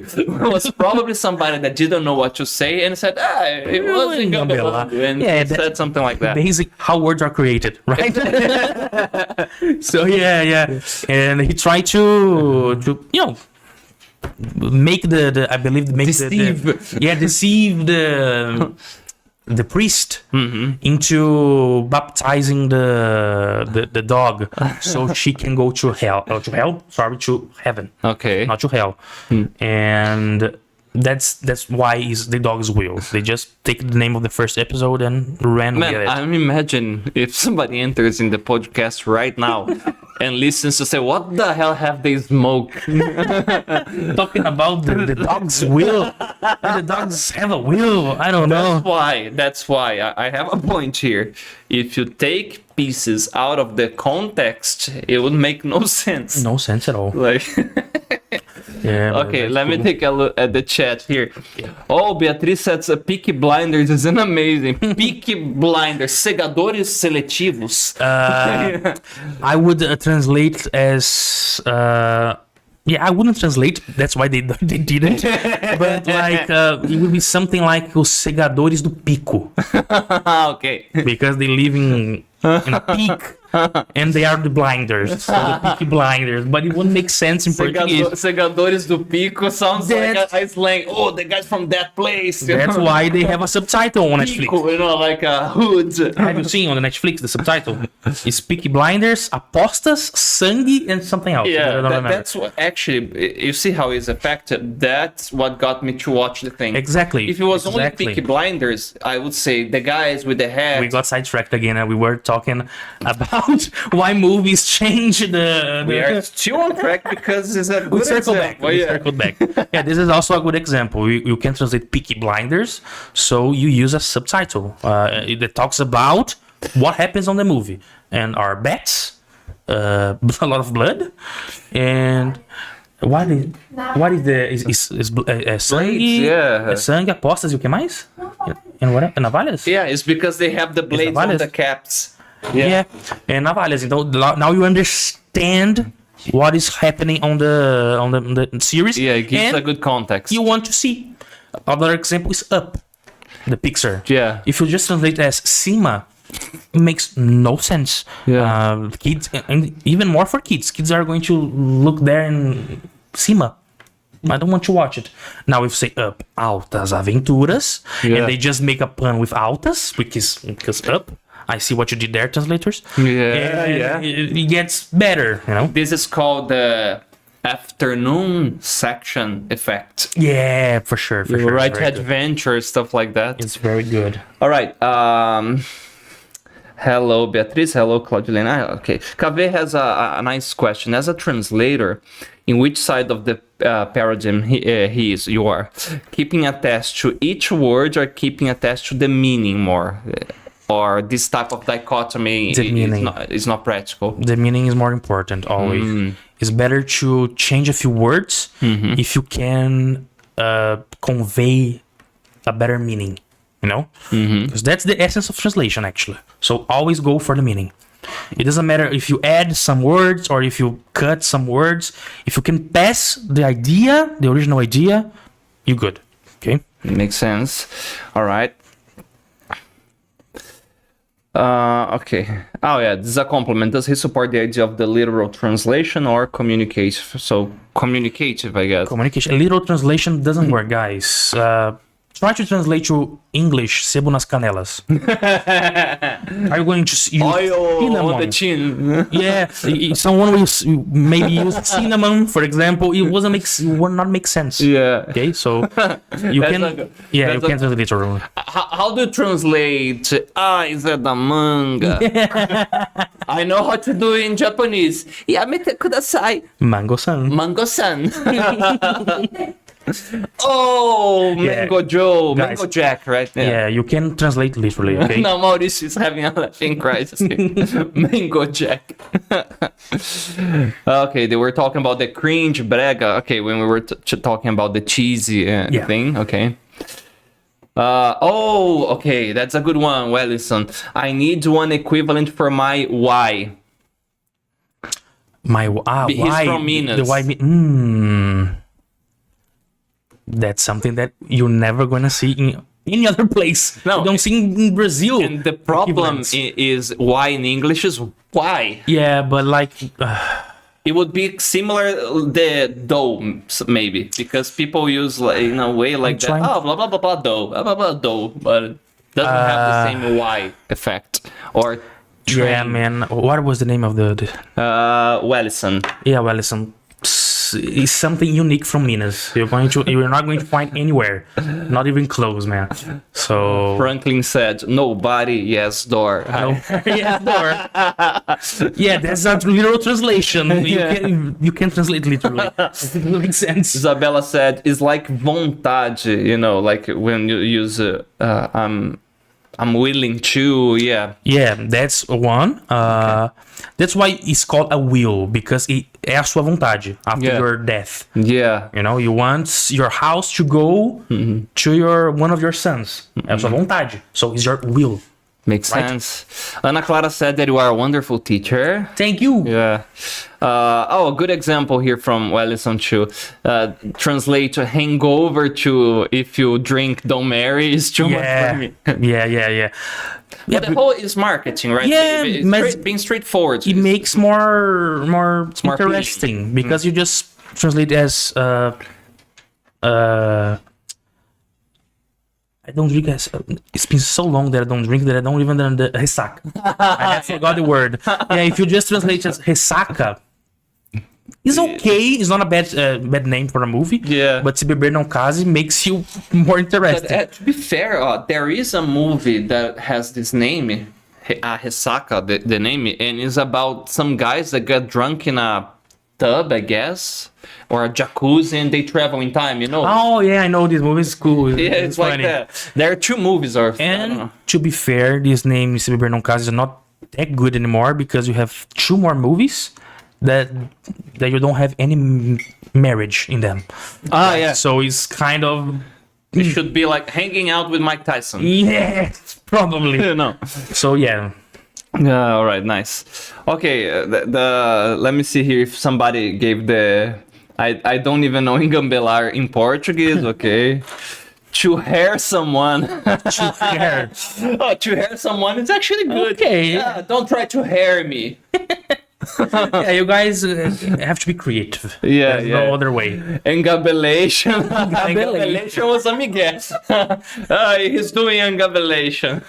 Was probably somebody that didn't know what to say and said, it was engambelar. And said something like that. Basic how words are created, right? So yeah, and he tried to make the I believe make Deceive. deceive the priest into baptizing the dog so she can go to to heaven, Okay. not to hell. And that's why the dog's will. They just take the name of the first episode and ran Man, with it. I imagine if somebody enters in the podcast right now and listens to say, what the hell have they smoked? Talking about the dog's will. The dogs have a will. I don't know. That's why I have a point here. If you take pieces out of the context, it would make no sense. No sense at all. Like, Yeah. but okay, that's let me cool. take a look at the chat here. Oh, Beatriz says Peaky Blinders is an amazing. Peaky Blinders, segadores seletivos. I would translate as. Yeah, I wouldn't translate. That's why they didn't. But like, it would be something like os segadores do pico, Okay. because they live in a peak. and they are the blinders, so the Peaky Blinders. But it wouldn't make sense in Portuguese. Segadores do Pico sounds like a slang. Oh, the guy's from that place. That's why they have a subtitle on Netflix. Pico, like a hood. Have you seen on the Netflix the subtitle? It's Peaky Blinders, apostas, sangue, and something else. Yeah, that's what actually. You see how it's affected. That's what got me to watch the thing. Exactly. If it was only Peaky Blinders, I would say the guys with the hat. We got sidetracked again, and we were talking about why movies change the. We are still on track because it's a good circled example. back. We circled back. Yeah, this is also a good example. You can translate Peaky Blinders, so you use a subtitle that talks about what happens on the movie and our bets, a lot of blood, and what is sangue, sangue, apostas e o que mais? And what? Navalhas? Yeah, it's because they have the blades on the caps. Yeah, and navalhas. Então now you understand what is happening on the series. Yeah, it gives a good context. You want to see. Another example is Up, the Pixar. Yeah. If you just translate it as cima, it makes no sense. Yeah. Kids, and even more for kids. Kids are going to look there and cima. I don't want to watch it. Now if say Up, altas aventuras, and they just make a pun with altas, because Up. I see what you did there, translators. Yeah. It gets better, you know. This is called the afternoon section effect. Yeah, for sure. You write adventure, stuff like that. It's very good. All right. Hello, Beatriz. Hello, Claudelina. Okay. Cave has a nice question. As a translator, in which side of the paradigm you are? Keeping attached to each word or keeping attached to the meaning more? Or this type of dichotomy is not practical? The meaning is more important, always. It's better to change a few words if you can convey a better meaning, you know? Because that's the essence of translation, actually. So always go for the meaning. It doesn't matter if you add some words or if you cut some words. If you can pass the idea, the original idea, you're good, okay? Makes sense. All right. Okay. Oh yeah, this is a compliment. Does he support the idea of the literal translation or communicative? So communicative, I guess. Communication. Literal translation doesn't work, guys. Try to translate to English, sebo nas canelas. Are you going to use oil cinnamon? On the chin? Yeah, someone will maybe use cinnamon, for example. It will not make sense. Yeah. Okay, so you can translate literally. How do you translate? Is that the manga? I know how to do it in Japanese. Yamete kudasai. Mango-san. Mango-san. Oh, Mango Joe, guys, Mango Jack, right? Yeah, you can translate literally, okay? Now Mauricio is having a laughing crisis. Mango Jack. Okay, they were talking about the cringe brega. Okay, when we were talking about the cheesy thing. Okay. Okay, that's a good one, Wellison. I need one equivalent for my why. My why? He's from Minas. The why? That's something that you're never gonna see in any other place. No, you don't see in Brazil. And the problem is why in English is why. Yeah, but like it would be similar the though maybe because people use in a way like that. Oh, blah blah blah blah though, blah blah blah though, but it doesn't have the same why effect or. Train. Yeah, man. What was the name of the? Wellison. Yeah, Wellison. Is something unique from Minas. You're not going to find anywhere, not even close, man. So Franklin said, "Nobody, yes, door." No, yeah, door. Yeah, that's a literal translation. You can translate literally. It makes sense. Isabella said, "It's like vontade, you know, like when you use I'm willing to, yeah." Yeah, that's one. That's why it's called a will, because é a sua vontade after your death. Yeah. You know, you want your house to go to one of your sons. É a sua vontade. So it's your will. Makes Right. sense. Ana Clara said that you are a wonderful teacher. Thank you. Yeah. A good example here from Wellington too. Translate hangover to if you drink, don't marry is too much for me. Yeah. But the whole is marketing, right? Yeah, Being straightforward. It makes more more interesting because you just translate as I don't drink as it's been so long that I don't drink that I don't even know the ressaca. I have forgot the word. Yeah, if you just translate as ressaca, it's okay. It's not a bad name for a movie. Yeah. But Se Beber Não Case makes you more But interested. to be fair, there is a movie that has this name, Ressaca, the name, and it's about some guys that get drunk in a tub, I guess, or a jacuzzi, and they travel in time, you know? Oh yeah, I know this movie is cool. Yeah, it's like funny. that. There are two movies, or I don't And know. to be fair, this name Se Beber Não Case is not that good anymore because you have two more movies that you don't have any marriage in them. Ah, yeah. So it's kind of It should be like hanging out with Mike Tyson. yes, probably. You know. So yeah, All right, nice. Okay, let me see here if somebody gave the. I don't even know engambelar in Portuguese. Okay. To hair someone. hair. Oh, to hair someone is actually good. Okay. Yeah, don't try to hair me. Yeah, you guys have to be creative. Yeah, There's yeah. no other way. Engabelation. Engabelation was a Miguel. He's doing engabelation.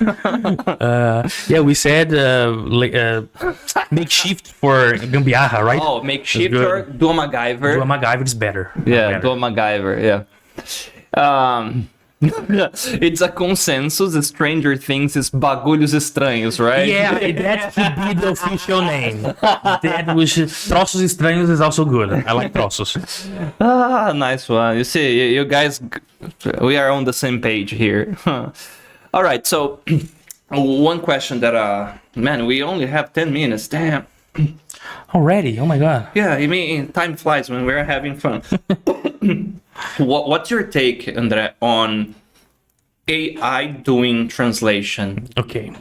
Yeah, we said makeshift for gambiarra, right? Oh, makeshift That's or good. do a MacGyver. Do a MacGyver is better. Yeah, Better. do a MacGyver, yeah. It's a consensus. Stranger Things is bagulhos estranhos, right? Yeah, that should be the official name. That was Troços Estranhos is also good. I like Troços. Ah, nice one. You see, you guys, we are on the same page here. All right, so one question that, man, we only have 10 minutes. Damn. Already? Oh my god. Yeah, I mean, time flies when we're having fun. What's your take, André, on AI doing translation? Okay.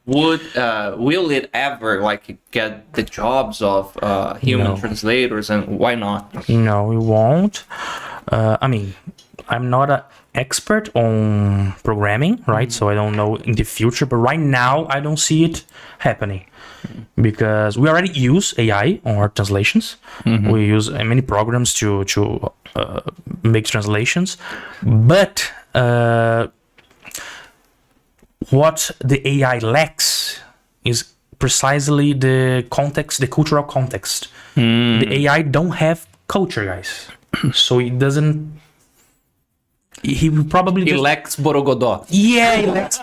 Will it ever like get the jobs of human No. translators, and why not? No, we won't. I mean, I'm not an expert on programming, right? So I don't know in the future, but right now I don't see it happening because we already use AI on our translations. We use many programs to make translations, but what the AI lacks is precisely the context, the cultural context. The AI don't have culture, guys. So it doesn't. He will probably It just, lacks Borogodó. yeah, he lacks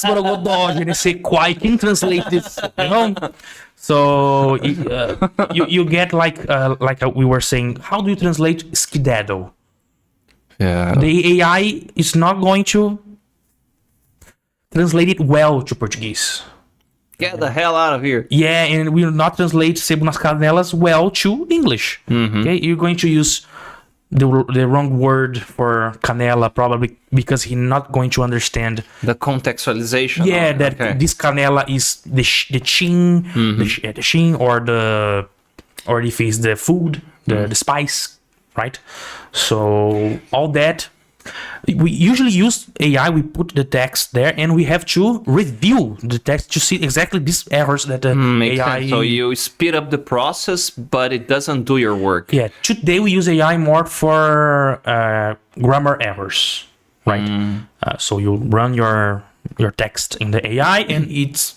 Borogodó. Je ne sais quoi. I can translate this, you know. So you get like we were saying. How do you translate skedaddle? Yeah. The AI is not going to translate it well to Portuguese. Get the hell out of here. Yeah, and we will not translate Sebo nas Canelas well to English. Okay, you're going to use the wrong word for canela probably because he's not going to understand. The contextualization. Yeah, of it, that okay. this canela is the chin, the chin, or if it's the food, the spice, right? So all that. We usually use AI, we put the text there and we have to review the text to see exactly these errors that the Makes AI... sense. So you speed up the process, but it doesn't do your work. Yeah, today we use AI more for grammar errors, right? So you run your text in the AI and it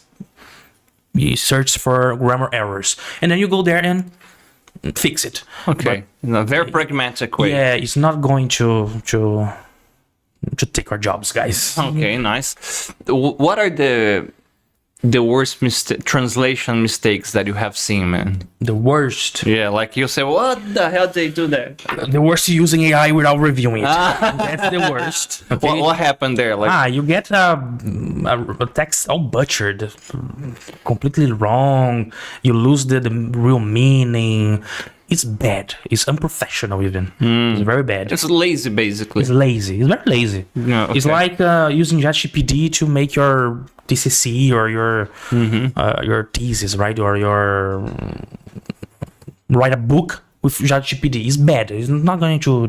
searches for grammar errors. And then you go there and fix it. Okay. In a very pragmatic way. Yeah, it's not going to take our jobs, guys. Okay, nice. What are the worst translation mistakes that you have seen, man? The worst. Yeah, like you say, what the hell did they do there? The worst is using AI without reviewing it. That's the worst. Okay? What happened there? Like, You get a text all butchered, completely wrong. You lose the real meaning. it's bad. It's unprofessional even. It's very bad. It's lazy, basically. It's lazy. It's very lazy. Yeah, okay. It's like using ChatGPT to make your TCC or your thesis, right? Or your write a book with ChatGPT. It's bad. It's not going to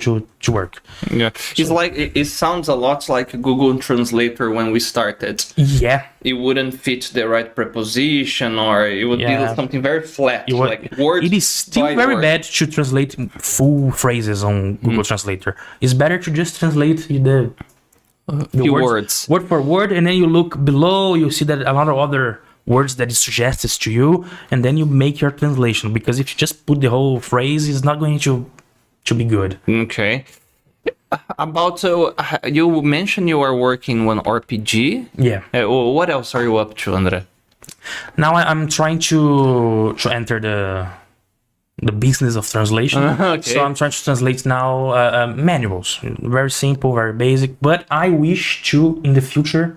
work. Yeah, it's like it sounds a lot like Google Translator when we started. Yeah. It wouldn't fit the right preposition, or it would be something very flat, like word. It is still by very word. bad to translate full phrases on Google Translator. It's better to just translate the Few words. word for word, and then you look below, you see that a lot of other words that it suggests to you, and then you make your translation, because if you just put the whole phrase, it's not going to be good. Okay. About you mentioned you are working on RPG. Yeah. What else are you up to, André? Now I'm trying to enter the business of translation. Okay. So I'm trying to translate now manuals, very simple, very basic, but I wish to in the future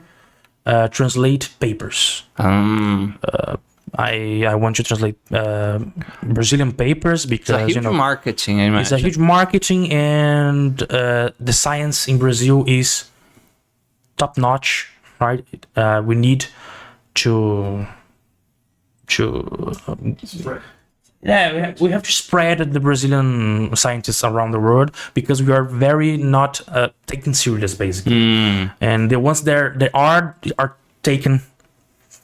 translate papers. I want to translate Brazilian papers because It's a huge marketing, I imagine. it's a huge marketing, and the science in Brazil is top notch, right? We need to we have to spread the Brazilian scientists around the world, because we are very not taken serious, basically. And the ones they are taken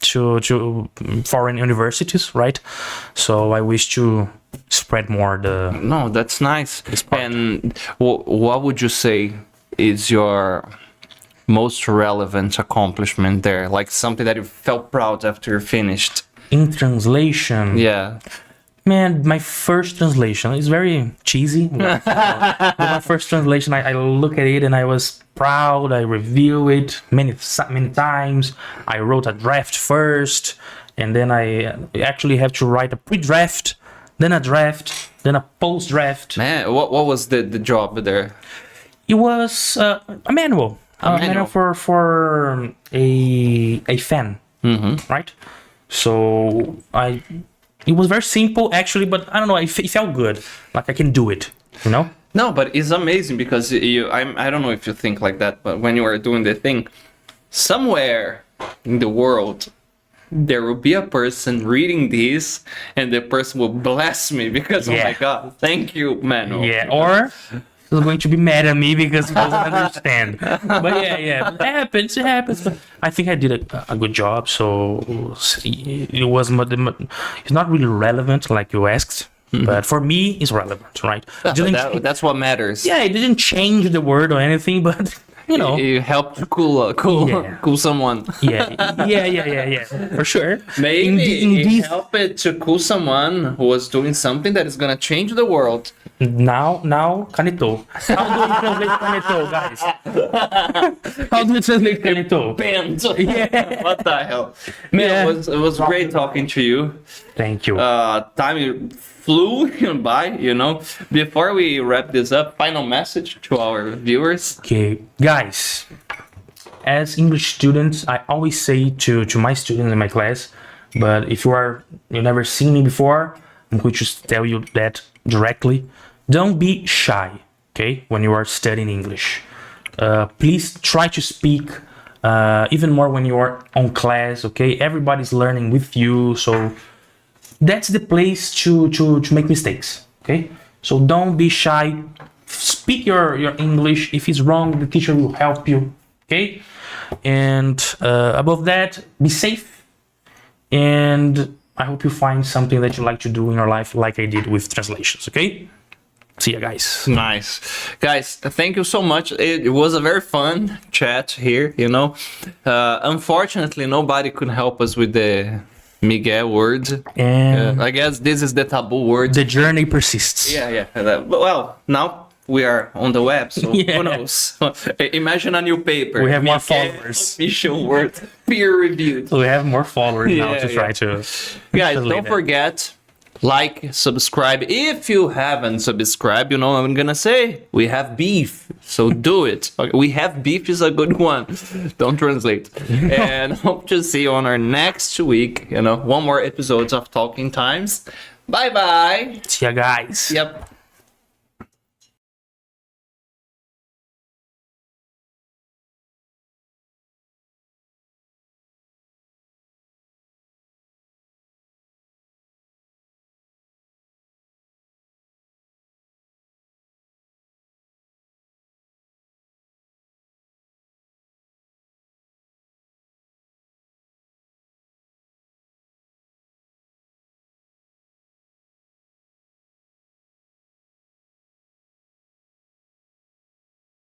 to foreign universities, right? So I wish to spread more the. No, that's nice. part. And what would you say is your most relevant accomplishment there? Like something that you felt proud after you finished? In translation, Yeah. man, my first translation is very cheesy. But my first translation, I look at it and I was proud. I review it many times. I wrote a draft first, and then I actually have to write a pre-draft, then a draft, then a post-draft. Man, what was the job there? It was a manual. A manual for a fan, right? So it was very simple actually, but I don't know, it felt good. Like I can do it, you know? No, but it's amazing because I don't know if you think like that, but when you are doing the thing, somewhere in the world, there will be a person reading this, and the person will bless me because, oh my God, thank you, Manu. Yeah, or he's going to be mad at me because he doesn't understand. But yeah, it happens. But I think I did a good job, so it was it's not really relevant like you asked. But for me, it's relevant, right? That's what matters. Yeah, it didn't change the word or anything, but you know, you helped cool someone. Yeah, for sure. Maybe it helped to cool someone who was doing something that is gonna change the world. Now, Canetou. How do we translate Canetou, guys? How do we translate Canetou? Banned. Yeah. What the hell? Man, it was great talking to you. Thank you. Time flew by, you know. Before we wrap this up, final message to our viewers. Okay, guys. As English students, I always say to my students in my class, but if you never seen me before, I'm going to tell you that directly. Don't be shy, okay, when you are studying English. Please try to speak even more when you are on class, okay? Everybody's learning with you, so that's the place to make mistakes, okay? So don't be shy. Speak your English. If it's wrong, the teacher will help you, okay? And above that, be safe. And I hope you find something that you like to do in your life like I did with translations, okay? See ya, guys. Nice. Guys, thank you so much. It was a very fun chat here, you know. Unfortunately, nobody could help us with the Miguel word. And I guess this is the taboo word. the journey persists. Yeah. Well, now we are on the web, so who knows? Imagine a new paper. We have more Miguel followers. Official word, peer-reviewed. We have more followers now to try to... Guys, translate don't that. forget, like, subscribe. If you haven't subscribed, you know what I'm gonna say? We have beef, so do it. Okay, we have beef is a good one. Don't translate. And hope to see you on our next week. You know, one more episode of Talking Times. Bye bye. See ya, guys. Yep.